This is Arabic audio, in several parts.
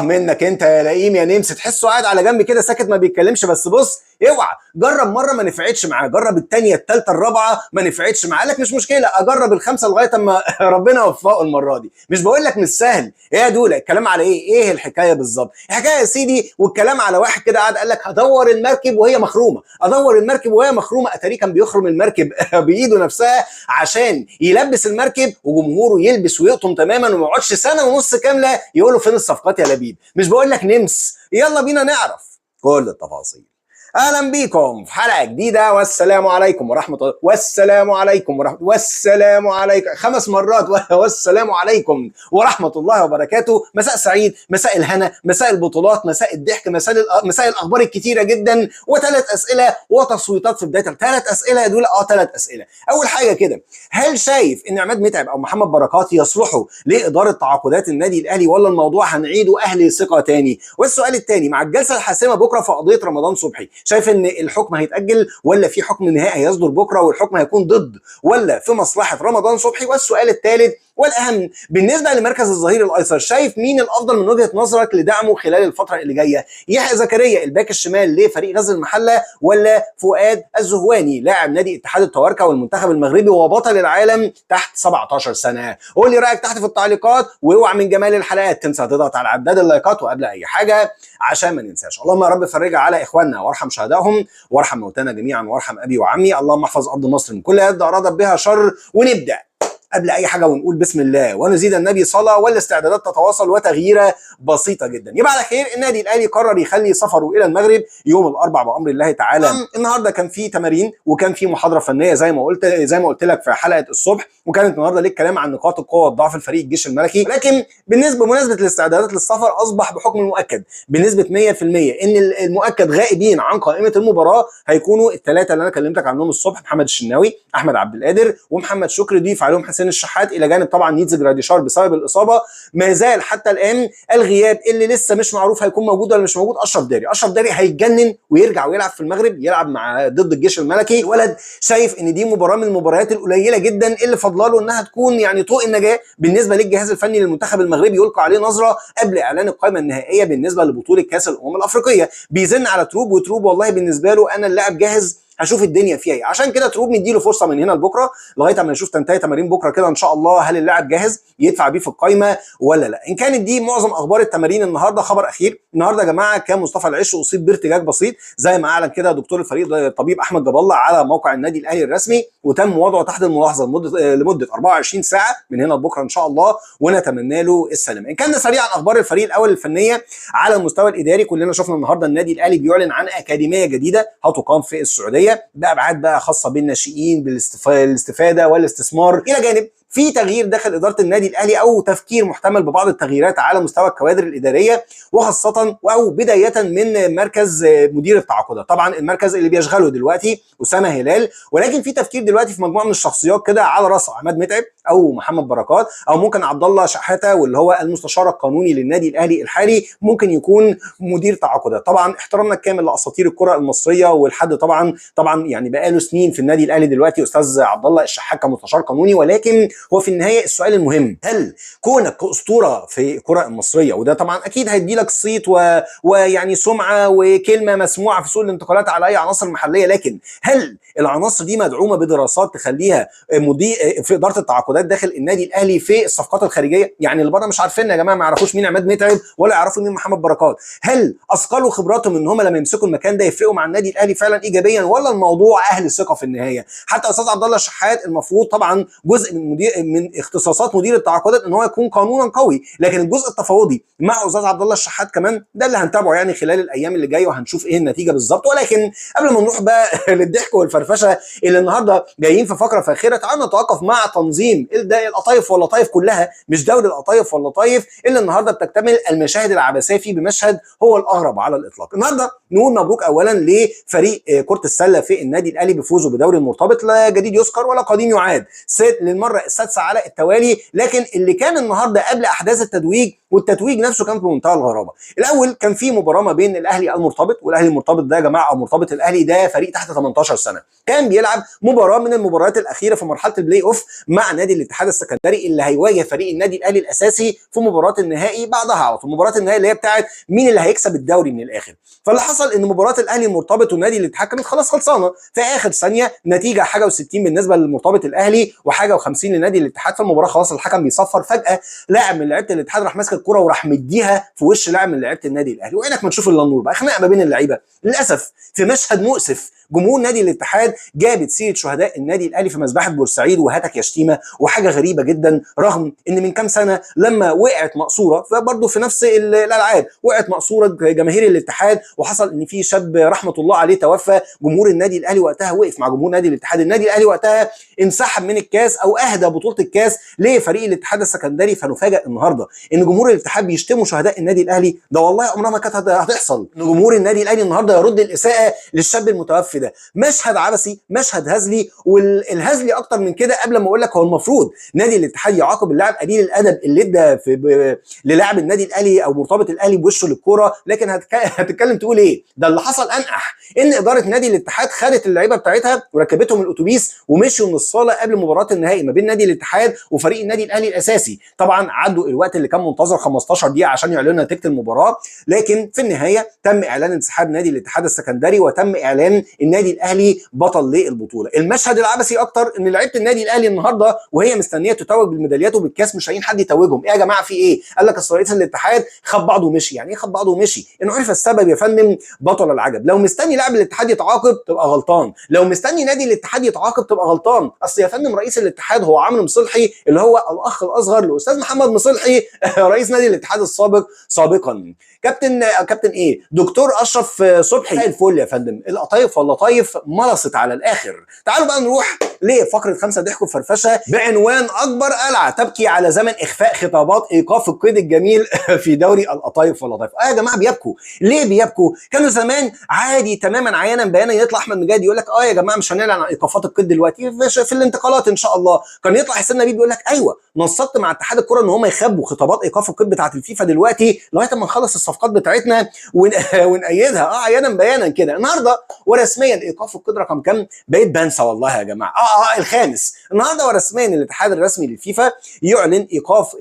منك انت يا لئيم يا نمس، تحسه قاعد على جنب كده ساكت ما بيتكلمش. بس بص، اوعى جرب مره ما نفعتش معاه، جرب الثانيه الثالثه الرابعه ما نفعتش معاه، لك مش مشكله اجرب الخامسه لغايه اما ربنا يوفقه المره دي. مش بقول لك مش سهل. ايه يا دوله الكلام على ايه؟ ايه الحكايه بالظبط؟ الحكايه يا سيدي والكلام على واحد كده قاعد قال لك هدور المركب وهي مخرومه، ادور المركب وهي مخرومه. اتاري كان بيخرم المركب بايده نفسها عشان يلبس المركب وجمهوره يلبس ويقطم تماما وما يقعدش سنه ونص كامله يقولوا فين الصفقات يا لبيب. مش بقول لك نمس. يلا بينا نعرف كل التفاصيل. اهلا بيكم في حلقه جديده، والسلام عليكم ورحمه الله، والسلام عليكم ورحمه، والسلام عليكم 5 مرات، والسلام عليكم ورحمه الله وبركاته. مساء سعيد، مساء الهنا، مساء البطولات، مساء الضحك، مساء الاخبار الكتيره جدا. وثلاث اسئله وتصويتات في بدايه 3 اسئله يا دول. 3 اسئله. اول حاجه كده، هل شايف ان عماد متعب او محمد بركات يصلحوا لاداره تعاقدات النادي الاهلي، ولا الموضوع هنعيده اهل ثقه تاني؟ والسؤال الثاني، مع الجلسه الحاسمه بكره في قضيه رمضان صبحي، شايف ان الحكم هيتاجل ولا في حكم نهائي هيصدر بكره والحكم هيكون ضد ولا في مصلحه رمضان صبحي؟ والسؤال الثالث والاهم، بالنسبه لمركز الظهير الايسر، شايف مين الافضل من وجهه نظرك لدعمه خلال الفتره اللي جايه؟ يحيى زكريا الباك الشمال لفريق غزل المحله، ولا فؤاد الزهواني لاعب نادي اتحاد التواركه والمنتخب المغربي وبطل العالم تحت 17 سنه؟ قول لي رايك تحت في التعليقات، واوعى من جمال الحلقات تنسى تضغط على عداد اللايكات. وقبل اي حاجه عشان ما ننساش، اللهم يا رب فرجها على اخواننا وارحم شهدائهم وارحم موتانا جميعا وارحم ابي وعمي. اللهم احفظ ارض مصر من كل يد اراد بها شر. ونبدا قبل اي حاجه ونقول بسم الله ونزيد النبي صلاه، والاستعدادات تتواصل وتغييره بسيطه جدا. يبقى على خير. النادي الاهلي قرر يخلي سفره الى المغرب يوم الاربعاء بامر الله تعالى. النهارده كان في تمارين وكان في محاضره فنيه زي ما قلت لك في حلقه الصبح، وكانت النهارده ليك كلام عن نقاط القوه والضعف الفريق الجيش الملكي. لكن بمناسبه الاستعدادات للسفر، اصبح بحكم المؤكد بنسبه 100% ان المؤكد غائبين عن قائمه المباراه هيكونوا الثلاثه اللي انا كلمتك عنهم الصبح: محمد الشناوي، احمد عبد القادر، ومحمد شكري. ضيف عليهم حسين الشحات، الى جانب طبعا نيدز جراديشار بسبب الاصابه. ما زال حتى الان الغياب اللي لسه مش معروف هيكون موجود ولا مش موجود اشرف داري. اشرف داري هيتجنن ويرجع ويلعب في المغرب، يلعب مع ضد الجيش الملكي. الولد شايف ان دي مباراه من المباريات القليله جدا اللي فاضله له انها تكون يعني طوق النجاه بالنسبه للجهاز الفني للمنتخب المغربي، يلقى عليه نظره قبل اعلان القائمه النهائيه بالنسبه لبطوله كاس الامم الافريقيه. بيزن على تروب، وتروب والله بالنسبه له انا اللاعب جاهز، هشوف الدنيا فيها ايه. عشان كده تروب مديله فرصه من هنا لبكره لغايه اما نشوف تنتهي تمارين بكره كده ان شاء الله، هل اللاعب جاهز يدفع بيه في القايمه ولا لا. ان كانت دي معظم اخبار التمارين النهارده. خبر اخير النهارده يا جماعه، كان مصطفى العش اصيب بارتجاج بسيط زي ما اعلن كده دكتور الفريق الطبيب احمد جاب الله على موقع النادي الاهلي الرسمي، وتم وضعه تحت الملاحظه لمده 24 ساعه من هنا لبكره ان شاء الله، ونتمنى له السلامه. ان كان ده سريعا اخبار الفريق الاول الفنيه. على المستوى الاداري، كلنا شفنا النهارده النادي الاهلي بيعلن عن اكاديميه جديده هتقام في السعوديه بابعاد بقى خاصه بالناشئين، بالاستفاده والاستثمار، الى جانب في تغيير داخل اداره النادي الاهلي او تفكير محتمل ببعض التغييرات على مستوى الكوادر الاداريه، وخاصه او بدايه من مركز مدير التعاقدات. طبعا المركز اللي بيشغله دلوقتي اسامه هلال، ولكن في تفكير دلوقتي في مجموعه من الشخصيات كده على راس عماد متعب او محمد بركات او ممكن عبد الله شحاته، واللي هو المستشار القانوني للنادي الاهلي الحالي ممكن يكون مدير تعاقدات. طبعا احترامنا الكامل لاساطير الكره المصريه، والحد طبعا يعني بقاله سنين في النادي الاهلي دلوقتي استاذ عبد الله الشحات كمستشار قانوني. ولكن هو في النهايه السؤال المهم، هل كونك كاسطوره في الكره المصريه، وده طبعا اكيد هيدي لك صيت ويعني سمعه وكلمه مسموعه في سوق الانتقالات على اي عناصر محليه، لكن هل العناصر دي مدعومه بدراسات تخليها مدير في اداره التعاقدات داخل النادي الاهلي في الصفقات الخارجيه؟ يعني اللي بره مش عارفين يا جماعه، ما يعرفوش مين عماد متعب ولا يعرفوا مين محمد بركات. هل اثقلوا خبراتهم ان هم لما يمسكوا المكان ده يفرقوا مع النادي الاهلي فعلا ايجابيا، ولا الموضوع اهل ثقه في النهايه؟ حتى استاذ عبد الله الشحات المفروض طبعا جزء من اختصاصات مدير التعاقدات ان هو يكون قانونا قوي، لكن الجزء التفاوضي مع استاذ عبد الله الشحات كمان ده اللي هنتابعه يعني خلال الايام اللي جايه، وهنشوف ايه النتيجه بالظبط. ولكن قبل ما نروح بقى للضحك والفرفشه اللي النهارده جايين في فقره فاخره، تعالوا نتوقف مع تنظيم القطايف واللطايف كلها، مش دوري القطايف واللطايف، اللي النهارده بتكتمل المشاهد العبثيه فيه بمشهد هو الاغرب على الاطلاق. النهارده نقول مبروك اولا لفريق كره السله في النادي الاهلي بفوزه بدوري المرتبط، لا جديد يذكر ولا قديم يعاد، للمره السادسه على التوالي. لكن اللي كان النهارده قبل احداث التتويج والتتويج نفسه كان في منتهى الغرابه. الاول كان في مباراه ما بين الاهلي المرتبط، والاهلي المرتبط ده يا جماعه، او مرتبط الاهلي ده فريق تحت 18 سنه، كان بيلعب مباراه من المباريات الاخيره في مرحله البلاي اوف مع نادي الاتحاد السكندري، اللي هيواجه فريق النادي الاهلي الاساسي في مباراه النهائي بعدها على طول، مباراه النهائي اللي هي بتاعه مين اللي هيكسب الدوري من الاخر. فاللي حصل ان مباراه الاهلي المرتبط ونادي الاتحاد كانت خلاص خلصانه في اخر ثانيه، نتيجه حاجه و60 بالنسبه للمرتبط الاهلي وحاجه و50 لنادي الاتحاد. فالمباراه خلاص الحكم بيصفر، فجاه لاعب من لعيبه الاتحاد راح ماسك الكره وراح مديها في وش لاعب من لعيبه النادي الاهلي، وعينك ما تشوف الا النور بقى، خناقه ما بين اللعيبه. للاسف في مشهد مؤسف جمهور نادي الاتحاد جابت سيره شهداء النادي الاهلي في مذبحه بورسعيد وهتك يا شتيمه، وحاجه غريبه جدا، رغم ان من كام سنه لما وقعت مقصوره فبرضه في نفس الالعاب وقعت مقصوره جماهير الاتحاد، وحصل ان في شاب رحمه الله عليه توفى، جمهور النادي الاهلي وقتها وقف مع جمهور نادي الاتحاد، النادي الاهلي وقتها انسحب من الكاس او اهدى بطوله الكاس لفريق الاتحاد السكندري. فنفاجئ النهارده ان جمهور الاتحاد بيشتموا شهداء النادي الاهلي، ده والله عمرها ما كانت هتحصل ان جمهور النادي الاهلي النهارده يرد الاساءه للشاب المتوفي ده. مشهد عبثي، مشهد هزلي، والهزلي اكتر من كده قبل ما اقول لك، هو المفروض نادي الاتحاد يعاقب اللاعب قليل الادب اللي ادى للاعب النادي الاهلي او مرتبط الاهلي بوشه للكوره، لكن هتتكلم تقول ايه؟ ده اللي حصل انقح ان اداره نادي الاتحاد خدت اللعيبه بتاعتها وركبتهم الاتوبيس ومشوا من الصاله قبل مباراه النهائي ما بين نادي الاتحاد وفريق النادي الاهلي الاساسي. طبعا عدوا الوقت اللي كان منتظر 15 دقيقه عشان يعلنوا نتيجه المباراه، لكن في النهايه تم اعلان انسحاب نادي الاتحاد السكندري وتم اعلان النادي الاهلي بطل للبطوله. المشهد العبثي اكتر ان لعيبه النادي الاهلي النهارده وهي مستنيه تتوج بالميداليات وبالكاس مش لاقيين حد يتوجهم. ايه يا جماعه في ايه؟ قال لك اصل رئيس الاتحاد خد بعضه ومشي. يعني ايه خد بعضه ومشي؟ انه عرف السبب يا فندم، بطل العجب. لو مستني لاعب الاتحاد يتعاقب تبقى غلطان، لو مستني نادي الاتحاد يتعاقب تبقى غلطان. اصل يا فندم رئيس الاتحاد هو عمرو مصلحي اللي هو الاخ الاصغر لاستاذ محمد مصلحي رئيس نادي الاتحاد السابق سابقا. كابتن ايه؟ دكتور اشرف صبحي. الفل يا فندم، القطايف واللطايف ملصت على الاخر. تعالوا بقى نروح لفقره 5 ضحك وفرفشه بعنوان اكبر قلعه تبكي على زمن اخفاء خطابات ايقاف القيد الجميل في دوري القطايف واللطايف. يا جماعه بيبكوا ليه؟ بيبكوا كانوا زمان عادي تماما عيانا بيانا يطلع احمد مجاهد يقول لك يا جماعه مش هنعلن عن ايقافات القيد دلوقتي في الانتقالات ان شاء الله. كان يطلع حسين نبيل يقول لك ايوه نصبت مع اتحاد الكره ان هم يخبوا خطابات ايقاف القيد بتاعه الفيفا دلوقتي لغايه ما نخلص الصفقات بتاعتنا ونأيدها عيانا بيانا كده. النهارده ورسميا ايقاف القيد رقم كام؟ بقيت بنسى والله يا جماعه. الخامس. النهارده ورسميا الاتحاد الرسمي للفيفا يعلن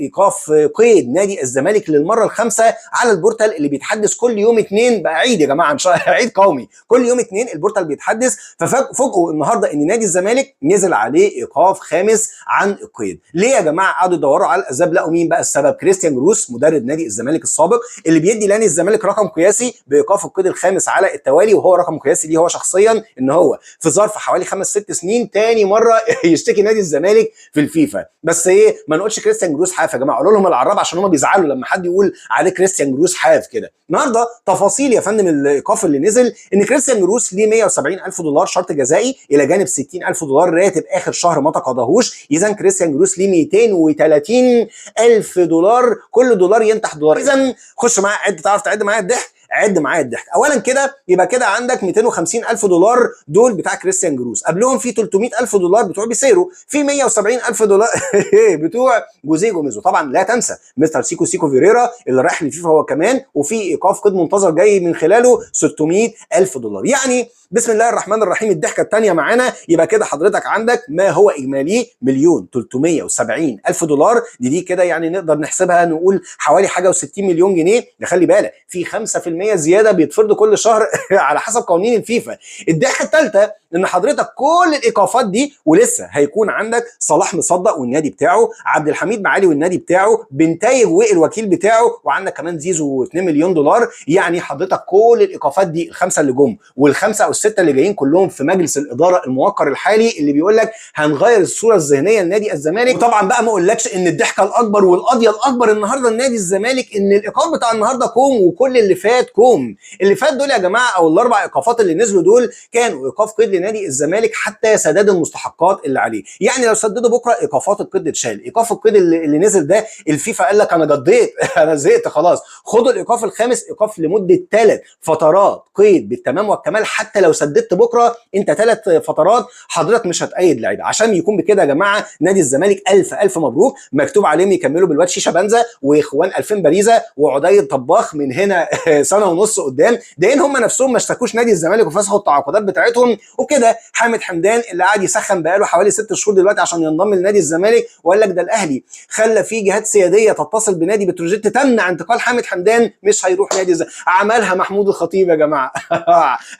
ايقاف قيد نادي الزمالك للمره الخامسه على البورتال اللي بيتحدث كل يوم اثنين. بقى عيد يا جماعه، ان شاء الله عيد قومي، كل يوم اثنين البورتال بيتحدث. ففوجئوا النهارده ان نادي الزمالك نزل عليه ايقاف خامس عن القيد. ليه يا جماعه؟ قعدوا يدوروا على الاسباب، لقوا مين بقى السبب؟ كريستيان جروس مدرب نادي الزمالك السابق اللي بيدي لنادي الزمالك رقم قياسي بايقاف القيد الخامس على التوالي، وهو رقم قياسي ليه هو شخصيا ان هو في ظرف حوالي 5-6 سنين تاني مره يشتكي نادي الزمالك في الفيفا. بس ايه، ما نقولش كريستيان جروس حاف يا جماعه، قولوا لهم العراب عشان هم بيزعلوا لما حد يقول عليه كريستيان جروس حاف كده. النهارده تفاصيل يا فندم الايقاف اللي نزل ان كريستيان جروس ليه 170,000 دولار شرط جزائي الى جانب 60,000 دولار راتب اخر شهر ما تقاضاهوش. اذا كريستيان جروس ليه 230,000 دولار، كل دولار ينتح دولار. اذا خش معايا عد، تعرف تعد معايا الضحك؟ عد معايا الضحك. اولا كده يبقى كده عندك 250,000 دولار دول بتاع كريستيان جروس، قبلهم في 300,000 دولار بتوع بيسيرو، في 170,000 دولار بتوع جوزيه جوميزو. طبعا لا تنسى مستر سيكو فيريرا اللي رايح للفيفا هو كمان، وفي ايقاف قيد منتظر جاي من خلاله 600,000 دولار. يعني بسم الله الرحمن الرحيم الضحكه الثانيه معانا. يبقى كده حضرتك عندك ما هو اجمالي 1,370,000 دولار. دي كده يعني نقدر نحسبها نقول حوالي حاجه و60 مليون جنيه. خلي بالك في 5% زياده بيتفرضوا كل شهر على حسب قوانين الفيفا. الضحكه الثالثه ان حضرتك كل الايقافات دي ولسه هيكون عندك صلاح مصدق والنادي بتاعه، عبد الحميد معالي والنادي بتاعه، بنتايج والوكيل بتاعه، وعندك كمان زيزو 2 مليون دولار. يعني حضرتك كل الايقافات دي الخمسه اللي جم والخمسه او السته اللي جايين كلهم في مجلس الاداره الموقر الحالي اللي بيقول لك هنغير الصوره الذهنيه لنادي الزمالك. وطبعا بقى ما اقولكش ان الضحكه الاكبر والقضيه الاكبر النهارده لنادي الزمالك ان الايقاف بتاع النهارده كوم، وكل اللي فات كوم. اللي فات دول يا جماعه او الاربع ايقافات اللي نزلوا دول كانوا ايقاف قيد لنادي الزمالك حتى سداد المستحقات اللي عليه. يعني لو سددوا بكره ايقافات القيد اتشال، ايقاف القيد اللي نزل ده الفيفا قال لك انا قضيت انا زهقت خلاص، خدوا الايقاف الخامس، ايقاف لمده 3 فترات قيد بالتمام والكمال. حتى لو سددت بكره انت 3 فترات حضرتك مش هتقيد لعيبه. عشان يكون بكده يا جماعه نادي الزمالك الف الف مبروك، مكتوب عليهم يكملوا بالواد شيشه بنزا واخوان 2000 باريزه وعدي طباخ من هنا سنه ونص قدام. ده ان هم نفسهم ما اشتكوش نادي الزمالك وفسخوا التعاقدات بتاعتهم وكده. حامد حمدان اللي قاعد يسخن بقاله حوالي 6 شهور دلوقتي عشان ينضم لنادي الزمالك، وقال لك ده الاهلي خلى في جهات سياديه تتصل بنادي بتروجيت تمنع انتقال حامد حمدان، مش هيروح نادي الزمالك. عملها محمود الخطيب يا جماعه.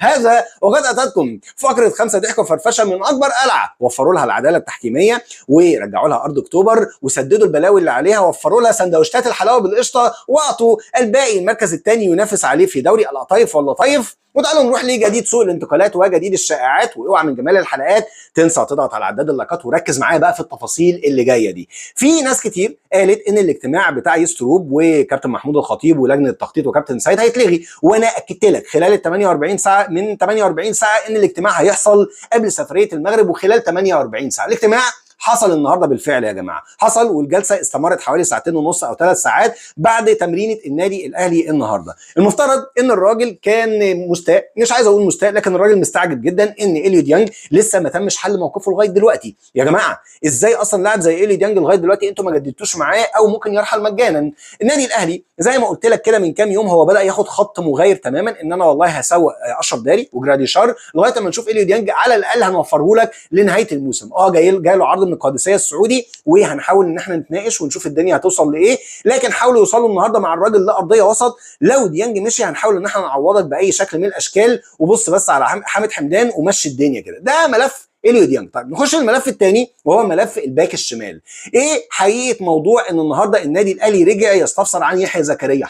هذا وقد اتتكم فقره 5 ضحك وفرفشه من اكبر قلعه. وفروا لها العداله التحكيميه ورجعوا لها ارض اكتوبر وسددوا البلاوي اللي عليها، وفروا لها سندوتشات الحلاوه بالقشطه واعطوا الباقي المركز الثاني ينافس عليه في دوري القطايف واللطايف. وتعالوا نروح لجديد سوق الانتقالات وجديد الشائعات. واوعى من جمال الحلقات تنسى تضغط على عداد اللايكات وركز معايا بقى في التفاصيل اللي جايه دي. في ناس كتير قالت ان الاجتماع بتاع يستروب وكابتن محمود الخطيب ولجنه التخطيط وكابتن سيد هيتلغي، وانا اكدت لك خلال ال 48 ساعه من 48 ساعه ان الاجتماع هيحصل قبل سفريه المغرب، وخلال 48 ساعه الاجتماع حصل النهارده بالفعل يا جماعه، حصل. والجلسه استمرت حوالي 2.5 ساعات او 3 ساعات بعد تمرينه النادي الاهلي النهارده. المفترض ان الراجل كان مستاء، مش عايز اقول مستاء، لكن الراجل مستعجب جدا ان إليو ديانج لسه ما تمش حل موقفه لغايه دلوقتي. يا جماعه ازاي اصلا لاعب زي إليو ديانج لغايه دلوقتي انتوا ما جددتوش معاه او ممكن يرحل مجانا؟ النادي الاهلي زي ما قلت لك كده من كام يوم هو بدا ياخد خط مغاير تماما، ان انا والله هسوق اشرف داري وجراديشار لغايه ما نشوف إليو ديانج، على الاقل هنوفره لك لنهايه الموسم. جاي له عرض من القادسيه السعودي وهنحاول ان احنا نتناقش ونشوف الدنيا هتوصل لايه، لكن حاولوا يوصلوا النهارده مع الراجل لارضيه وسط. لو ديانج مشي هنحاول ان احنا نعوضك باي شكل من الاشكال، وبص بس على حامد حمدان ومشي الدنيا كده. ده ملف إليو ديانج. طيب نخش الملف الثاني وهو ملف الباك الشمال. ايه حقيقه موضوع ان النهارده النادي الاهلي رجع يستفسر عن يحيى زكريا؟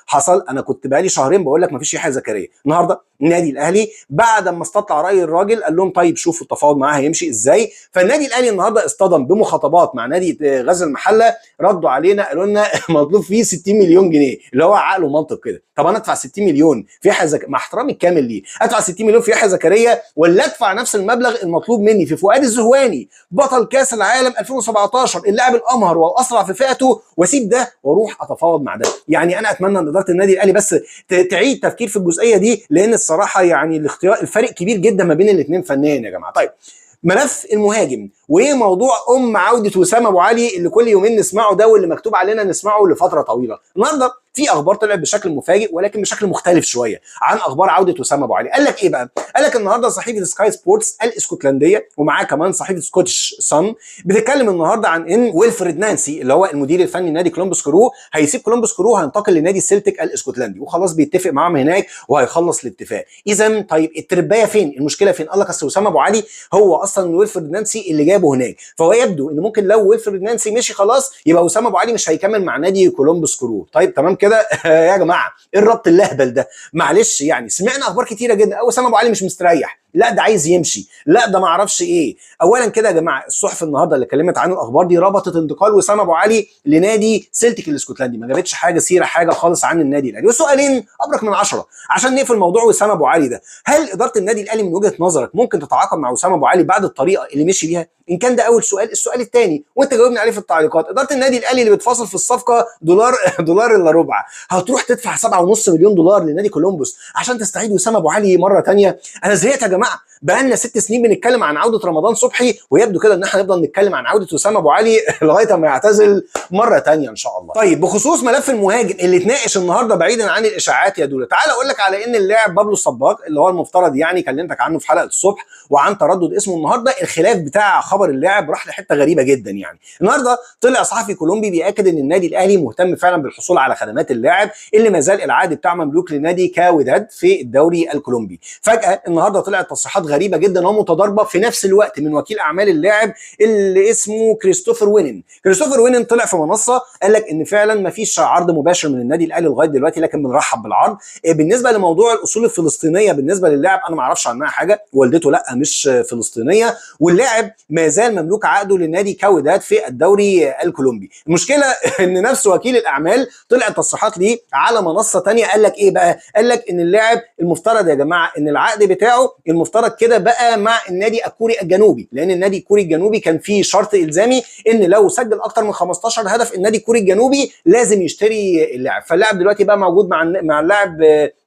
حصل انا كنت بقالي شهرين بقول لك مفيش يحيى زكريا. النهارده النادي الاهلي بعد ما استطلع راي الراجل قال لهم طيب شوفوا التفاوض معاه هيمشي ازاي. فالنادي الاهلي النهارده اصطدم بمخاطبات مع نادي غزل المحله، ردوا علينا قالوا لنا مطلوب فيه 60 مليون جنيه، اللي هو عقل ومنطق كده. طب انا ادفع 60 مليون في يحيى زكريا مع احترامي الكامل ليه؟ ادفع 60 مليون في يحيى زكريا ولا ادفع نفس المبلغ المطلوب مني في فؤاد الزهواني بطل كاس العالم 2017 اللاعب الامهر والاسرع في فئته، واسيب ده واروح اتفاوض مع ده؟ يعني انا اتمنى ان اداره النادي الاهلي بس تعيد تفكير في الجزئيه دي، لان الصراحه يعني الاختيار الفرق كبير جدا ما بين الاثنين فنيا يا جماعه. طيب ملف المهاجم وموضوع عوده وسام ابو علي اللي كل يومين نسمعه ده واللي مكتوب علينا نسمعه لفتره طويله. النهارده في اخبار طلعت بشكل مفاجئ ولكن بشكل مختلف شويه عن اخبار عوده وسام ابو علي. قال لك ايه بقى؟ قال لك النهارده صحيفه سكاي سبورتس الاسكتلنديه ومعاه كمان صحيفه سكوتش سان بتتكلم النهارده عن ان ويلفريد نانسي اللي هو المدير الفني لنادي كولومبوس كرو هيسيب كولومبوس كرو وهينتقل لنادي السلتيك الاسكتلندي، وخلاص بيتفق معاهم هناك وهيخلص الاتفاق. اذا طيب التربايه فين؟ المشكله فين؟ قال لك اصل وسام ابو علي هو اصلا ويلفريد نانسي اللي جابه هناك، فهو يبدو ان ممكن لو ويلفريد نانسي مشي خلاص يبقى وسام ابو علي مش هيكمل مع نادي كولومبوس كرو. طيب تمام كده يا جماعه ايه الربط اللهبل ده؟ معلش يعني سمعنا اخبار كتيره جدا، وسام ابو علي مش مستريح، لا ده عايز يمشي، لا ده ما اعرفش ايه. اولا كده يا جماعه الصحف النهارده اللي اتكلمت عن الاخبار دي ربطت انتقال وسام ابو علي لنادي سلتيك الاسكتلندي، ما جابتش حاجه سيره حاجه خالص عن النادي الاهلي. وسؤالين ابرك من 10 عشان نقفل موضوع وسام ابو علي ده. هل اداره النادي الاهلي من وجهه نظرك ممكن تتعاقد مع وسام ابو علي بعد الطريقه اللي مشي بيها؟ ان كان ده اول سؤال. السؤال الثاني وانت جاوبني عليه في التعليقات، اداره النادي الاهلي اللي بتفاصل في الصفقه دولار الا ربع هتروح تدفع 7.5 مليون دولار لنادي كولومبوس عشان تستعيد وسام ابو علي مره ثانيه؟ انا زهقت يا جماعه. بقالنا 6 سنين بنتكلم عن عوده رمضان صبحي، ويبدو كده ان احنا نفضل نتكلم عن عوده وسام ابو علي لغايه ما يعتزل مره ثانيه ان شاء الله. طيب بخصوص ملف المهاجم اللي اتناقش النهارده بعيدا عن الاشاعات يا دوله، تعال اقول لك على ان اللاعب بابلو الصباغ اللي هو المفترض يعني كلمتك عنه في حلقه الصبح وعن تردد اسمه النهارده، الخلاف بتاع خبر اللاعب راح لحته غريبه جدا. يعني النهارده طلع صحفي كولومبي بياكد ان النادي الاهلي مهتم فعلا بالحصول على خدمات اللاعب اللي ما زال العقد بتاعه مملوك لنادي كاوداد في الدوري الكولومبي. فجاه النهارده طلعت تصريحات غريبه جدا ومتضاربه في نفس الوقت من وكيل اعمال اللاعب اللي اسمه كريستوفر وينن طلع في منصه قال لك ان فعلا ما فيش عرض مباشر من النادي الاهلي لغايه دلوقتي، لكن بنرحب بالعرض. بالنسبه لموضوع الاصول الفلسطينيه بالنسبه للاعب انا ما اعرفش عنها حاجه، والدته لا مش فلسطينيه، واللاعب ما زال مملوك عقده لنادي كاوداد في الدوري الكولومبي. المشكله ان نفس وكيل الاعمال طلع تصريحات ليه على منصه ثانيه قال لك ايه بقى؟ قال لك ان اللاعب المفترض يا جماعه ان العقد بتاعه المفترض كده بقى مع النادي الكوري الجنوبي، لان النادي الكوري الجنوبي كان فيه شرط الزامي ان لو سجل اكتر من 15 هدف النادي الكوري الجنوبي لازم يشتري اللاعب. فاللاعب دلوقتي بقى موجود مع اللاعب،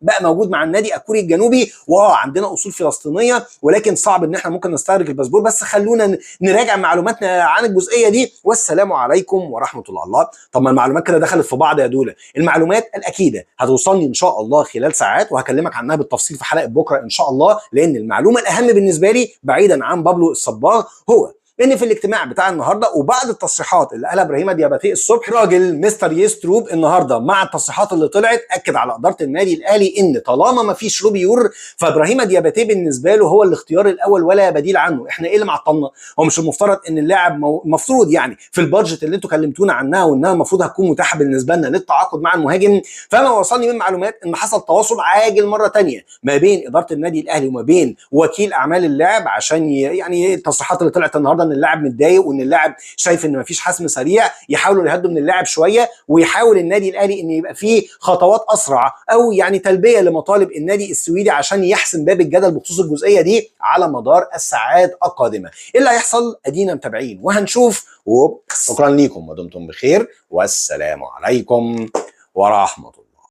بقى موجود مع النادي الكوري الجنوبي. عندنا اصول فلسطينيه، ولكن صعب ان احنا ممكن نستدرك الباسبور. بس خلونا نراجع معلوماتنا عن الجزئيه دي. والسلام عليكم ورحمه الله. طب ما المعلومات كده دخلت في بعض يا دوله. المعلومات الاكيده هتوصلني ان شاء الله خلال ساعات، وهكلمك عنها بالتفصيل في حلقه بكره ان شاء الله. لان المعلومه الاهم بالنسبه لي بعيدا عن بابلو الصباغ هو ان في الاجتماع بتاع النهارده وبعد التصريحات اللي قالها ابراهيم دياباتي الصبح، راجل مستر يستروب النهارده مع التصريحات اللي طلعت اكد على اداره النادي الاهلي ان طالما ما فيش روبيور فابراهيم دياباتي بالنسبه له هو الاختيار الاول ولا بديل عنه. احنا ايه اللي معطلنا؟ هو مش المفترض ان اللاعب مفروض يعني في البادجت اللي انتوا كلمتونا عنها وانها المفروض هتكون متاحه بالنسبه لنا للتعاقد مع المهاجم؟ فما وصلني من معلومات ان حصل تواصل عاجل مره ثانيه ما بين اداره النادي الاهلي وما بين وكيل اعمال اللاعب، عشان يعني التصريحات اللي طلعت النهارده ان اللاعب متضايق وان اللاعب شايف ان مفيش حسم سريع، يحاولوا يهدوا من اللاعب شويه، ويحاول النادي الاهلي ان يبقى فيه خطوات اسرع او يعني تلبيه لمطالب النادي السويدي عشان يحسم باب الجدل بخصوص الجزئيه دي على مدار الساعات القادمه. ايه اللي هيحصل ادينا متابعين وهنشوف. وشكرا ليكم ودمتم بخير، والسلام عليكم ورحمه الله.